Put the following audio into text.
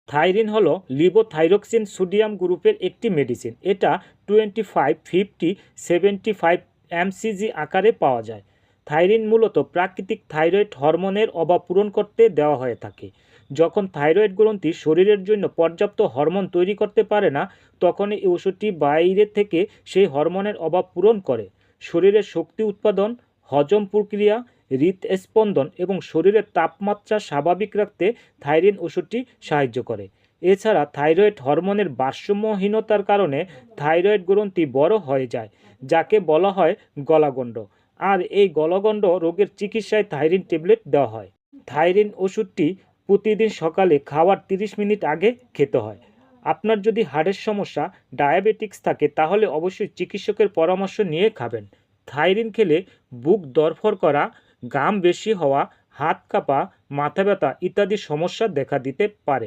থাইরিন হলো levothyroxine sodium গ্রুপের একটি মেডিসিন। এটা 25, 50, 75 mcg আকারে পাওয়া যায়। থাইরিন মূলত প্রাকৃতিক থাইরয়েড হরমোনের অভাব পূরণ করতে দেওয়া হয়ে থাকে। যখন থাইরয়েড গ্রন্থি শরীরের জন্য পর্যাপ্ত হরমোন তৈরি করতে পারে না, তখন এই ওষুধটি বাইরে থেকে সেই হরমোনের অভাব পূরণ করে। শরীরের শক্তি উৎপাদন, হজম প্রক্রিয়া, হৃদস্পন্দন এবং শরীরের তাপমাত্রা স্বাভাবিক রাখতে থাইরিন ওষুধটি সাহায্য করে। এছাড়া থাইরয়েড হরমোনের ভারসাম্যহীনতার কারণে থাইরয়েড গ্রন্থি বড় হয়ে যায়, যাকে বলা হয় গলাগণ্ড। আর এই গলগণ্ড রোগের চিকিৎসায় থাইরিন ট্যাবলেট দেওয়া হয়। থাইরিন ওষুধটি প্রতিদিন সকালে খাওয়ার 30 মিনিট আগে খেতে হয়। আপনার যদি হার্টের সমস্যা, ডায়াবেটিক্স থাকে, তাহলে অবশ্যই চিকিৎসকের পরামর্শ নিয়ে খাবেন। থাইরিন খেলে বুক ধড়ফড় করা, ঘাম বেশি হওয়া, হাত কাঁপা, মাথা ব্যথা ইত্যাদি সমস্যা দেখা দিতে পারে।